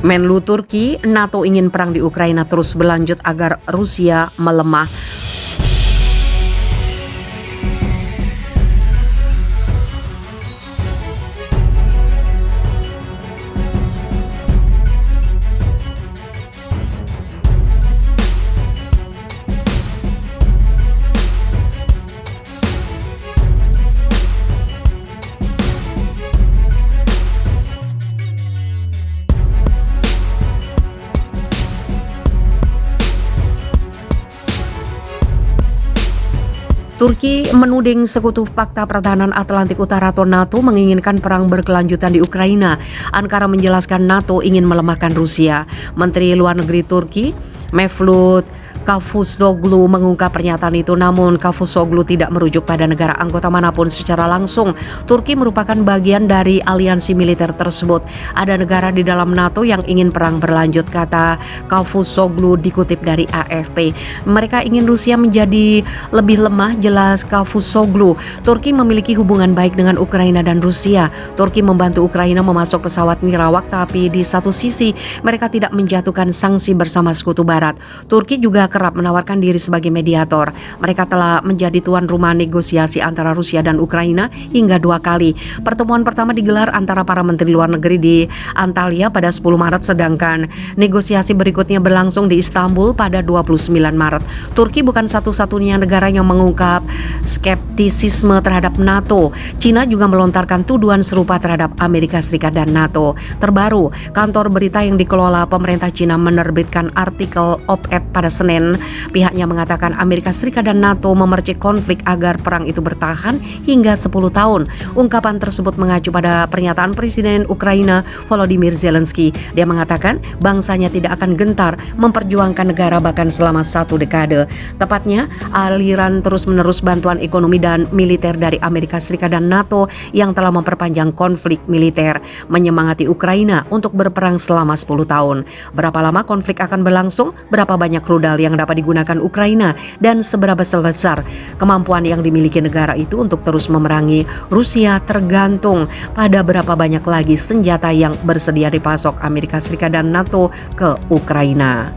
Menlu Turki, NATO ingin perang di Ukraina terus berlanjut agar Rusia melemah. Turki menuding sekutu Fakta Pertahanan Atlantik Utara atau NATO menginginkan perang berkelanjutan di Ukraina. Ankara menjelaskan NATO ingin melemahkan Rusia. Menteri Luar Negeri Turki, Mevlut Cavusoglu mengungkap pernyataan itu, namun Cavusoglu tidak merujuk pada negara anggota manapun secara langsung. Turki merupakan bagian dari aliansi militer tersebut. Ada negara di dalam NATO yang ingin perang berlanjut, kata Cavusoglu dikutip dari AFP. Mereka ingin Rusia menjadi lebih lemah, jelas Cavusoglu. Turki memiliki hubungan baik dengan Ukraina dan Rusia. Turki membantu Ukraina memasok pesawat nirawak, tapi di satu sisi mereka tidak menjatuhkan sanksi bersama sekutu barat. Turki juga kerap menawarkan diri sebagai mediator. Mereka telah menjadi tuan rumah negosiasi antara Rusia dan Ukraina hingga 2 kali. Pertemuan pertama digelar antara para menteri luar negeri di Antalya pada 10 Maret, sedangkan negosiasi berikutnya berlangsung di Istanbul pada 29 Maret. Turki bukan satu-satunya negara yang mengungkap skeptisisme terhadap NATO. Cina juga melontarkan tuduhan serupa terhadap Amerika Serikat dan NATO. Terbaru, kantor berita yang dikelola pemerintah Cina menerbitkan artikel op-ed pada Senin. Pihaknya mengatakan Amerika Serikat dan NATO memercik konflik agar perang itu bertahan hingga 10 tahun. Ungkapan tersebut mengacu pada pernyataan Presiden Ukraina Volodymyr Zelensky. Dia mengatakan bangsanya tidak akan gentar memperjuangkan negara bahkan selama 1 dekade. Tepatnya, aliran terus-menerus bantuan ekonomi dan militer dari Amerika Serikat dan NATO yang telah memperpanjang konflik militer menyemangati Ukraina untuk berperang selama 10 tahun. Berapa lama konflik akan berlangsung? Berapa banyak rudal yang dapat digunakan Ukraina, dan seberapa besar kemampuan yang dimiliki negara itu untuk terus memerangi Rusia tergantung pada berapa banyak lagi senjata yang bersedia dipasok Amerika Serikat dan NATO ke Ukraina.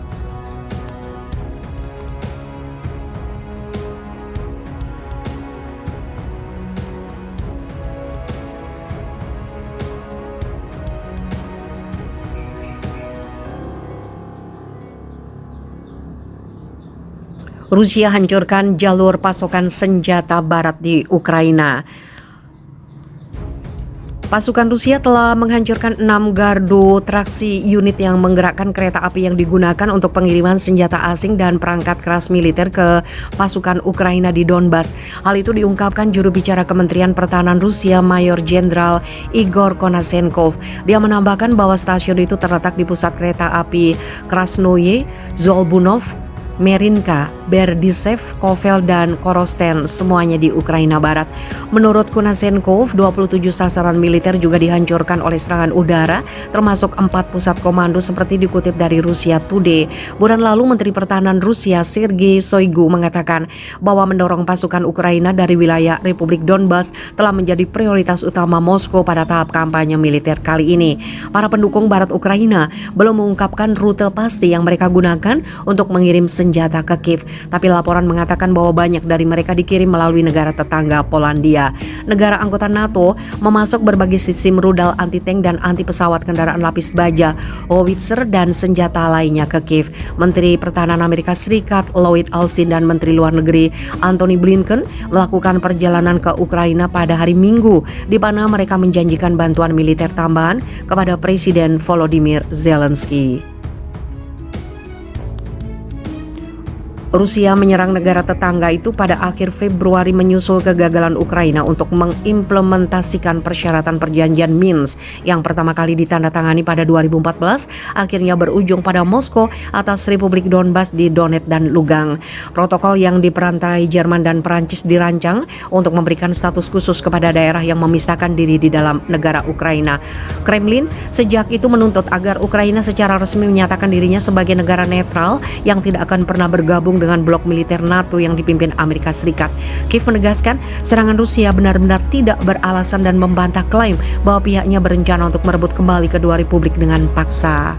Rusia hancurkan jalur pasokan senjata barat di Ukraina. Pasukan Rusia telah menghancurkan 6 gardu traksi unit yang menggerakkan kereta api yang digunakan untuk pengiriman senjata asing dan perangkat keras militer ke pasukan Ukraina di Donbas. Hal itu diungkapkan juru bicara Kementerian Pertahanan Rusia, Mayor Jenderal Igor Konasenkov. Dia menambahkan bahwa stasiun itu terletak di pusat kereta api Krasnoye, Zolbunov, Merinka, Berdisev, Kovel, dan Korosten, semuanya di Ukraina Barat. Menurut Konasenkov, 27 sasaran militer juga dihancurkan oleh serangan udara, termasuk 4 pusat komando seperti dikutip dari Rusia Today. Bulan lalu, Menteri Pertahanan Rusia Sergei Shoigu mengatakan bahwa mendorong pasukan Ukraina dari wilayah Republik Donbas telah menjadi prioritas utama Moskow pada tahap kampanye militer kali ini. Para pendukung Barat Ukraina belum mengungkapkan rute pasti yang mereka gunakan untuk mengirim senjata ke Kiev, tapi laporan mengatakan bahwa banyak dari mereka dikirim melalui negara tetangga Polandia. Negara anggota NATO memasok berbagai sistem rudal anti-tank dan anti-pesawat kendaraan lapis baja, howitzer, dan senjata lainnya ke Kiev. Menteri Pertahanan Amerika Serikat Lloyd Austin dan Menteri Luar Negeri Antony Blinken melakukan perjalanan ke Ukraina pada hari Minggu, di mana mereka menjanjikan bantuan militer tambahan kepada Presiden Volodymyr Zelensky. Rusia menyerang negara tetangga itu pada akhir Februari menyusul kegagalan Ukraina untuk mengimplementasikan persyaratan perjanjian Minsk yang pertama kali ditandatangani pada 2014, akhirnya berujung pada Moskow atas Republik Donbas di Donetsk dan Lugansk. Protokol yang diperantarai Jerman dan Prancis dirancang untuk memberikan status khusus kepada daerah yang memisahkan diri di dalam negara Ukraina. Kremlin sejak itu menuntut agar Ukraina secara resmi menyatakan dirinya sebagai negara netral yang tidak akan pernah bergabung dengan blok militer NATO yang dipimpin Amerika Serikat. Kiev menegaskan serangan Rusia benar-benar tidak beralasan dan membantah klaim bahwa pihaknya berencana untuk merebut kembali kedua republik dengan paksa.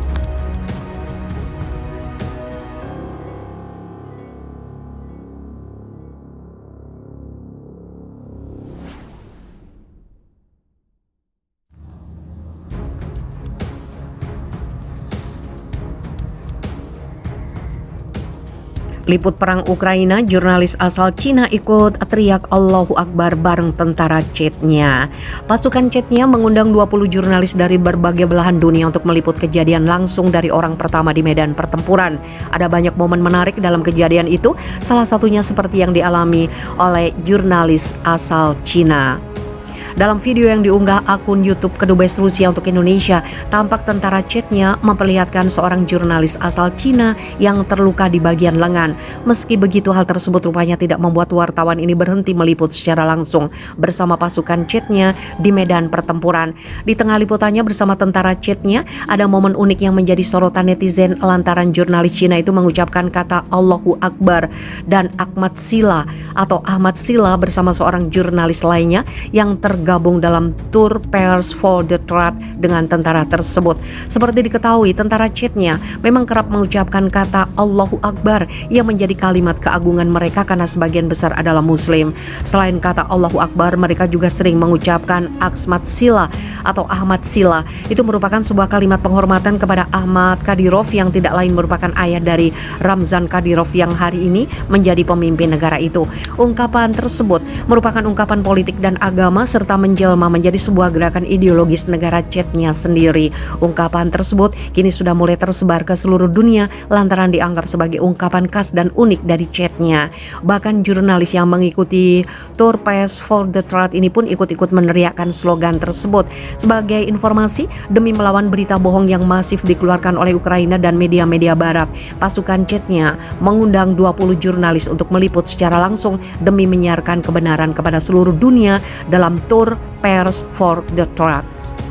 Liput perang Ukraina, jurnalis asal Cina ikut teriak Allahu Akbar bareng tentara Chechnya. Pasukan Chechnya mengundang 20 jurnalis dari berbagai belahan dunia untuk meliput kejadian langsung dari orang pertama di medan pertempuran. Ada banyak momen menarik dalam kejadian itu, salah satunya seperti yang dialami oleh jurnalis asal Cina. Dalam video yang diunggah akun YouTube Kedubes Rusia untuk Indonesia, tampak tentara Chechnya memperlihatkan seorang jurnalis asal Cina yang terluka di bagian lengan. Meski begitu, hal tersebut rupanya tidak membuat wartawan ini berhenti meliput secara langsung bersama pasukan Chechnya di medan pertempuran. Di tengah liputannya bersama tentara Chechnya, ada momen unik yang menjadi sorotan netizen lantaran jurnalis Cina itu mengucapkan kata Allahu Akbar dan Ahmad Sila bersama seorang jurnalis lainnya yang tergabung dalam Tour Pairs for the Truth dengan tentara tersebut. Seperti diketahui, tentara Chechnya memang kerap mengucapkan kata Allahu Akbar yang menjadi kalimat keagungan mereka karena sebagian besar adalah Muslim. Selain kata Allahu Akbar, mereka juga sering mengucapkan Ahmad Sila. Itu merupakan sebuah kalimat penghormatan kepada Ahmad Kadyrov yang tidak lain merupakan ayah dari Ramzan Kadyrov yang hari ini menjadi pemimpin negara itu. Ungkapan tersebut merupakan ungkapan politik dan agama serta menjelma menjadi sebuah gerakan ideologis negara Chechnya sendiri. Ungkapan tersebut kini sudah mulai tersebar ke seluruh dunia lantaran dianggap sebagai ungkapan khas dan unik dari Chechnya. Bahkan jurnalis yang mengikuti Tour Pairs for the Truth ini pun ikut-ikut meneriakkan slogan tersebut. Sebagai informasi, demi melawan berita bohong yang masif dikeluarkan oleh Ukraina dan media-media barat, pasukan Chechnya mengundang 20 jurnalis untuk meliput secara langsung demi menyiarkan kebenaran kepada seluruh dunia dalam Tour Pairs for the Truth.